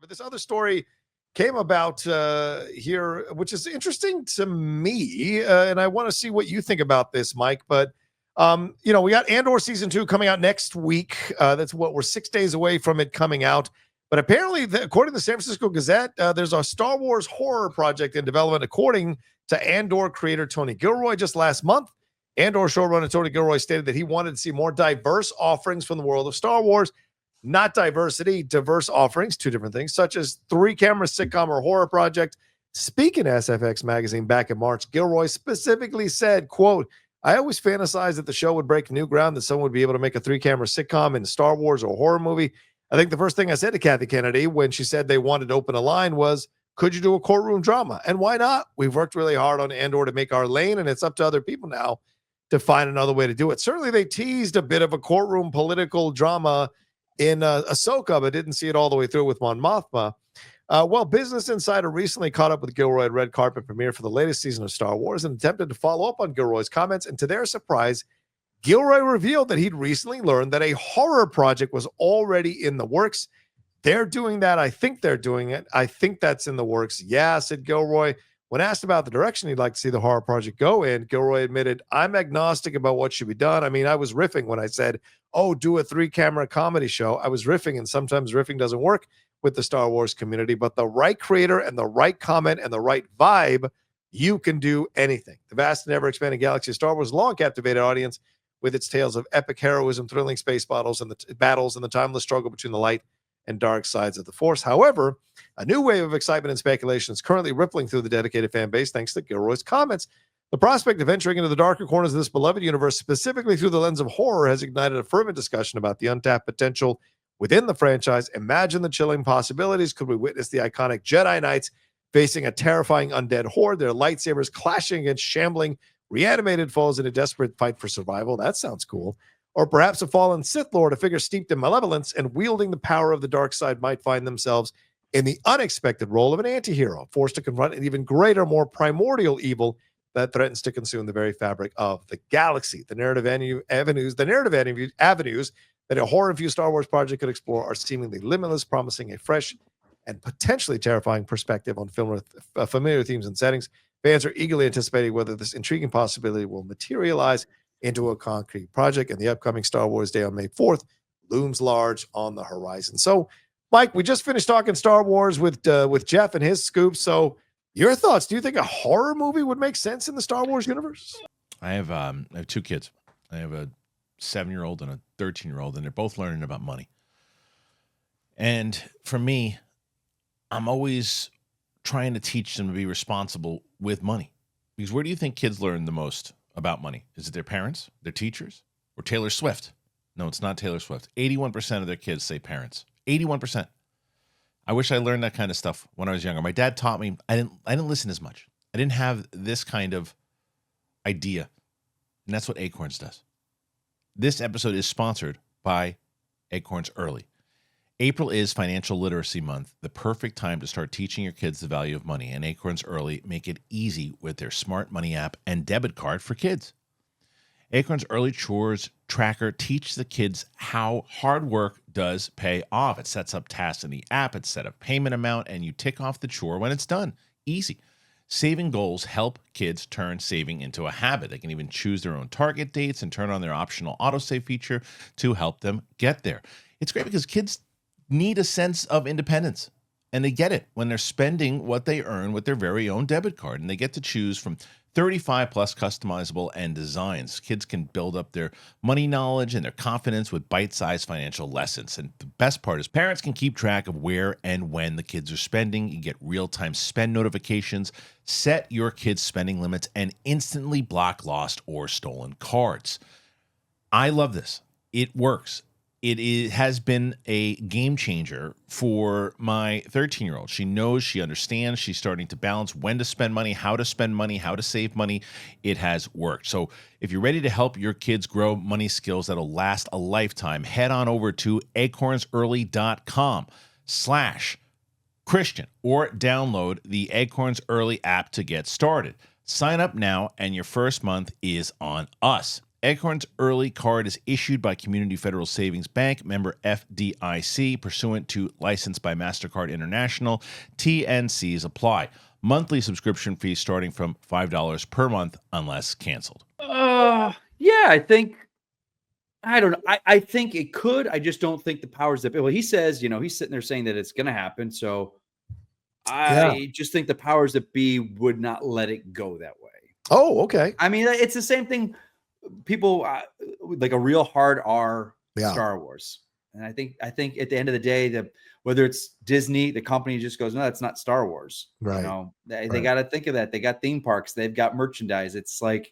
But this other story came about here, which is interesting to me, and I want to see what you think about this, Mike. But we got Andor season 2 coming out next week. We're 6 days away from it coming out. But apparently, according to the San Francisco Gazette, there's a Star Wars horror project in development, according to Andor creator Tony Gilroy. Just last month, Andor showrunner Tony Gilroy stated that he wanted to see more diverse offerings from the world of Star Wars. Not diversity, diverse offerings, two different things, such as 3-camera sitcom or horror project. Speaking to SFX magazine back in March, Gilroy specifically said, quote, I always fantasized that the show would break new ground, that someone would be able to make a 3-camera sitcom in Star Wars or a horror movie. I think the first thing I said to Kathy Kennedy when she said they wanted to open a line was, could you do a courtroom drama? And why not? We've worked really hard on Andor to make our lane, and it's up to other people now to find another way to do it. Certainly they teased a bit of a courtroom political drama in Ahsoka, but didn't see it all the way through with Mon Mothma. Business Insider recently caught up with Gilroy at red carpet premiere for the latest season of Star Wars and attempted to follow up on Gilroy's comments. And to their surprise, Gilroy revealed that he'd recently learned that a horror project was already in the works. They're doing that. I think they're doing it. I think that's in the works. Yeah, said Gilroy. When asked about the direction he'd like to see the horror project go in, Gilroy admitted, I'm agnostic about what should be done. I mean, I was riffing when I said, do a 3-camera comedy show. I was riffing, and sometimes riffing doesn't work with the Star Wars community, but the right creator and the right comment and the right vibe, you can do anything. The vast and ever-expanding galaxy of Star Wars long captivated audience with its tales of epic heroism, thrilling space battles, and the timeless struggle between the light and dark sides of the Force. However, a new wave of excitement and speculation is currently rippling through the dedicated fan base thanks to Gilroy's comments. The prospect of venturing into the darker corners of this beloved universe, specifically through the lens of horror, has ignited a fervent discussion about the untapped potential within the franchise. Imagine the chilling possibilities. Could we witness the iconic Jedi Knights facing a terrifying undead horde, their lightsabers clashing against shambling, reanimated foes in a desperate fight for survival? That sounds cool. Or perhaps a fallen Sith Lord, a figure steeped in malevolence and wielding the power of the dark side, might find themselves in the unexpected role of an anti-hero, forced to confront an even greater, more primordial evil that threatens to consume the very fabric of the galaxy. The narrative avenues that a horror-infused Star Wars project could explore are seemingly limitless, promising a fresh and potentially terrifying perspective on familiar themes and settings. Fans are eagerly anticipating whether this intriguing possibility will materialize into a concrete project, and the upcoming Star Wars Day on May 4th looms large on the horizon. So, Mike, we just finished talking Star Wars with Jeff and his scoop. So, your thoughts? Do you think a horror movie would make sense in the Star Wars universe? I have 2 kids. I have a 7-year-old and a 13-year-old, and they're both learning about money. And for me, I'm always trying to teach them to be responsible with money. Because where do you think kids learn the most about money? Is it their parents, their teachers, or Taylor Swift? No, it's not Taylor Swift. 81% of their kids say parents. 81%. I wish I learned that kind of stuff when I was younger. My dad taught me. I didn't listen as much. I didn't have this kind of idea. And that's what ACORNS does. This episode is sponsored by ACORNS Early. April is Financial Literacy Month, the perfect time to start teaching your kids the value of money. And ACORNS Early make it easy with their smart money app and debit card for kids. ACORNS Early Chores Tracker teaches the kids how hard work does pay off. It sets up tasks in the app, it sets up payment amount, and you tick off the chore when it's done. Easy. Saving goals help kids turn saving into a habit. They can even choose their own target dates and turn on their optional autosave feature to help them get there. It's great because kids need a sense of independence, and they get it when they're spending what they earn with their very own debit card, and they get to choose from 35 plus customizable and designs. Kids can build up their money knowledge and their confidence with bite-sized financial lessons. And the best part is parents can keep track of where and when the kids are spending. You get real-time spend notifications, set your kids' spending limits, and instantly block lost or stolen cards. I love this. It works. It has been a game changer for my 13-year-old. She knows, she understands, she's starting to balance when to spend money, how to save money. It has worked. So if you're ready to help your kids grow money skills that'll last a lifetime, head on over to acornsearly.com/Christian or download the Acorns Early app to get started. Sign up now and your first month is on us. Acorns Early Card is issued by Community Federal Savings Bank, member FDIC, pursuant to license by MasterCard International. TNCs apply. Monthly subscription fees starting from $5 per month unless canceled. Yeah, I think, I don't know. I think it could. I just don't think the powers that be. Well, he says, he's sitting there saying that it's going to happen. So I just think the powers that be would not let it go that way. Oh, okay. I mean, it's the same thing. People like a real hard R Star Wars. And I think at the end of the day, whether it's Disney, the company just goes, no, that's not Star Wars. Right. They got to think of that. They got theme parks. They've got merchandise. It's like,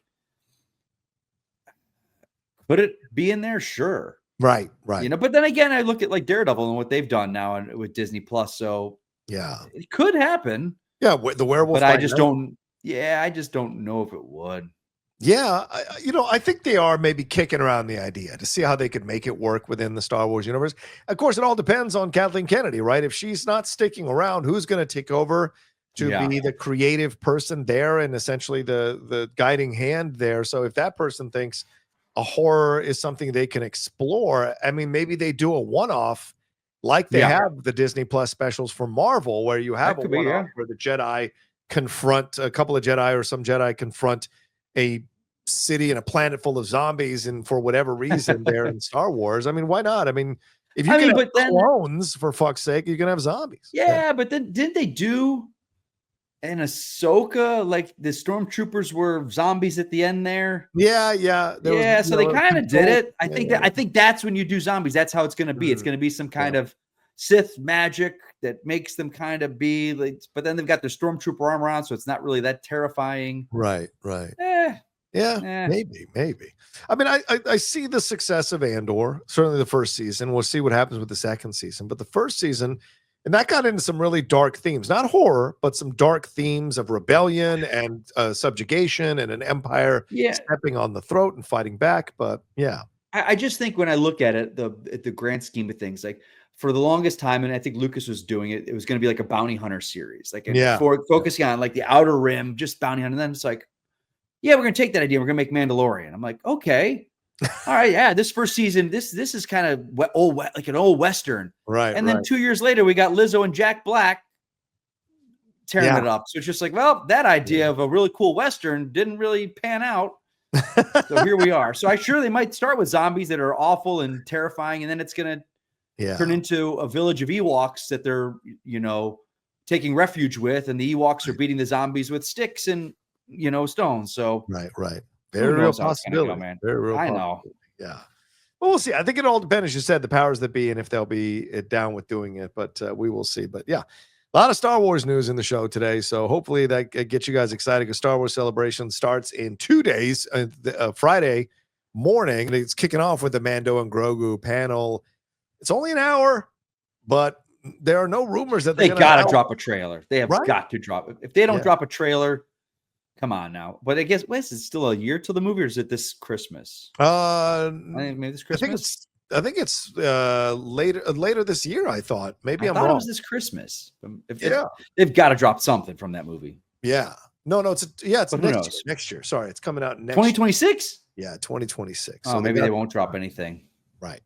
could it be in there? Sure. Right. But then again, I look at like Daredevil and what they've done now with Disney Plus. So it could happen. Yeah. The werewolf. But I just don't know if it would. Yeah, I think they are maybe kicking around the idea to see how they could make it work within the Star Wars universe. Of course, it all depends on Kathleen Kennedy, right? If she's not sticking around, who's going to take over to be the creative person there and essentially the guiding hand there? So if that person thinks a horror is something they can explore, I mean, maybe they do a one-off like they have the Disney Plus specials for Marvel, where you have a one-off where the Jedi confront a couple of Jedi or some Jedi confront a city and a planet full of zombies, and for whatever reason they're in Star Wars. I mean, why not? I mean, if you can have clones, for fuck's sake, you can have zombies. Yeah, but then didn't they do in Ahsoka, like the stormtroopers were zombies at the end there? Yeah. So they kind of did it. I think that's when you do zombies. That's how it's going to be. It's going to be some kind of Sith magic that makes them kind of be like, but then they've got their stormtrooper armor on, so it's not really that terrifying. Right. Maybe. I mean, I see the success of Andor, certainly the first season. We'll see what happens with the second season. But the first season, and that got into some really dark themes, not horror, but some dark themes of rebellion and subjugation and an empire stepping on the throat and fighting back. But I just think when I look at it, the grand scheme of things, like for the longest time, and I think Lucas was doing it, it was going to be like a bounty hunter series, like focusing on like the outer rim, just bounty hunter. And then it's like, we're going to take that idea. We're going to make Mandalorian. I'm like, okay, all right. Yeah. This first season, this is kind of like an old Western. Right. And then 2 years later, we got Lizzo and Jack Black tearing it up. So it's just like, well, that idea of a really cool Western didn't really pan out. So here we are. So they might start with zombies that are awful and terrifying. And then it's going to turn into a village of Ewoks that they're, taking refuge with. And the Ewoks are beating the zombies with sticks and, stones. So right. Very real possibility, man. Very real. I know. Yeah. Well, we'll see. I think it all depends, as you said, the powers that be, and if they'll be down with doing it. But we will see. But a lot of Star Wars news in the show today. So hopefully that gets you guys excited, because Star Wars Celebration starts in 2 days, Friday morning. It's kicking off with the Mando and Grogu panel. It's only an hour, but there are no rumors that they got to drop a trailer. They have got to drop it. If they don't drop a trailer, come on now. But I guess, is it still a year till the movie, or is it this Christmas? I think maybe this Christmas. I think it's later this year. I thought maybe I'm wrong. It was this Christmas. They've got to drop something from that movie. Yeah. No, it's next year. Sorry, it's coming out next 2026. Yeah, 2026. Oh, so maybe they won't drop anything. Right.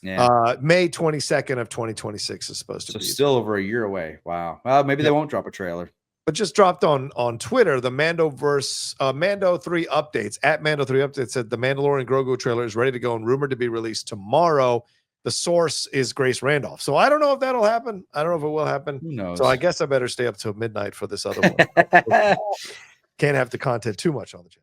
Yeah. May 22nd of 2026 is supposed to be. So still over a year away. Wow. Well, maybe they won't drop a trailer. But just dropped on Twitter, the Mando 3 updates, at Mando 3 updates, said the Mandalorian Grogu trailer is ready to go and rumored to be released tomorrow. The source is Grace Randolph. So I don't know if that'll happen. I don't know if it will happen. Who knows? So I guess I better stay up till midnight for this other one. Can't have to content too much on the channel.